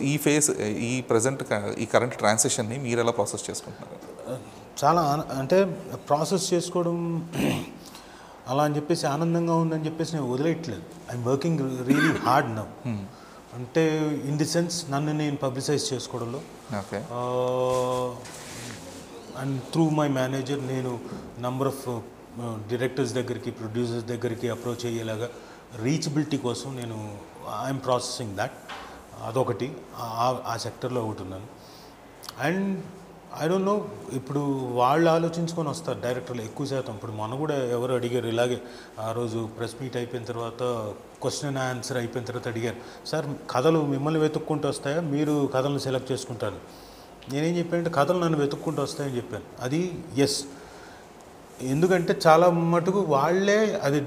ఈ ఫేజ్ ఈ ప్రజెంట్ ఈ కరెంట్ ట్రాన్సిషన్ని మీరు ఎలా ప్రాసెస్ చేసుకుంటున్నారు? చాలా అంటే ప్రాసెస్ చేసుకోవడం అలా అని చెప్పేసి ఆనందంగా ఉందని చెప్పేసి నేను వదిలేయట్లేదు. I'm working really hard now. అంటే ఇన్ ది సెన్స్ నన్ను నేను పబ్లిసైజ్ చేసుకోవడంలో, okay, and through my manager నేను నంబర్ ఆఫ్ డైరెక్టర్స్ దగ్గరికి, ప్రొడ్యూసర్స్ దగ్గరికి అప్రోచ్ అయ్యేలాగా రీచబిలిటీ కోసం నేను ఐఎమ్ ప్రాసెసింగ్ దాట్. అదొకటి, ఆ సెక్టర్లో ఒకటి ఉన్నాను. అండ్ ఐ డోంట్ నో, ఇప్పుడు వాళ్ళు ఆలోచించుకొని వస్తారు డైరెక్టర్లు ఎక్కువ శాతం. ఇప్పుడు మొన్న కూడా ఎవరు అడిగారు ఇలాగే, ఆ రోజు ప్రెస్ మీట్ అయిపోయిన తర్వాత క్వశ్చన్ అండ్ ఆన్సర్ అయిపోయిన తర్వాత అడిగారు, సార్ కథలు మిమ్మల్ని వెతుక్కుంటూ వస్తాయా, మీరు కథలను సెలెక్ట్ చేసుకుంటారు? నేనేం చెప్పానంటే కథలు నన్ను వెతుక్కుంటూ వస్తాయని చెప్పాను. అది ఎస్, ఎందుకంటే చాలా మటుకు వాళ్ళే అది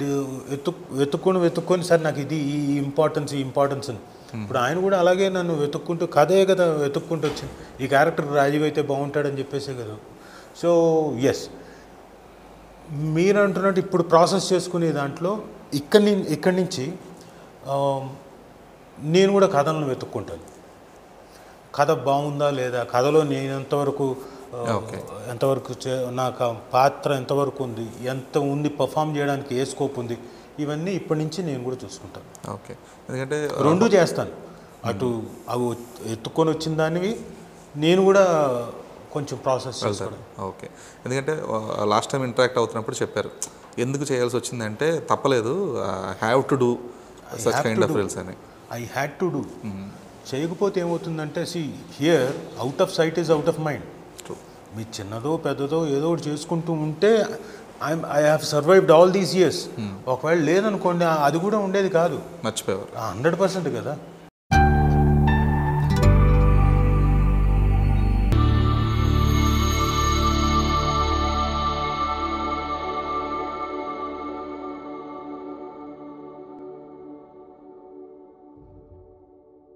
వెతుక్కొని సార్ నాకు ఇది ఈ ఇంపార్టెన్స్ అని. ఇప్పుడు ఆయన కూడా అలాగే నన్ను వెతుక్కుంటూ, కథే కదా వెతుక్కుంటూ వచ్చింది, ఈ క్యారెక్టర్ రాజీవ్ అయితే బాగుంటాడని చెప్పేసే కదా. సో ఎస్, మీరు అంటున్నట్టు ఇప్పుడు ప్రాసెస్ చేసుకునే దాంట్లో ఇక్కడి నుంచి నేను కూడా కథలను వెతుక్కుంటాను. కథ బాగుందా లేదా, కథలో నేను ఎంతవరకు నాకు పాత్ర ఎంతవరకు ఉంది, ఎంత ఉంది, పర్ఫామ్ చేయడానికి ఏ స్కోప్ ఉంది, ఇవన్నీ ఇప్పటి నుంచి నేను కూడా చూసుకుంటాను. ఓకే, ఎందుకంటే రెండు చేస్తాను. అటు అవి ఎత్తుకొని వచ్చిన దానివి నేను కూడా కొంచెం ప్రాసెస్ చేస్తాను. ఓకే, ఎందుకంటే లాస్ట్ టైం ఇంటరాక్ట్ అవుతున్నప్పుడు చెప్పారు ఎందుకు చేయాల్సి వచ్చిందంటే తప్పలేదు, have to do such kind of reels అని. I had to do. చేయకపోతే ఏమవుతుందంటే, here out of sight is out of mind. మీ చిన్నదో పెద్దదో ఏదో ఒకటి చేసుకుంటూ ఉంటే I have survived all these years. ఒకవేళ లేదనుకోండి అది కూడా ఉండేది కాదు, మర్చిపోయారు. 100% కదా.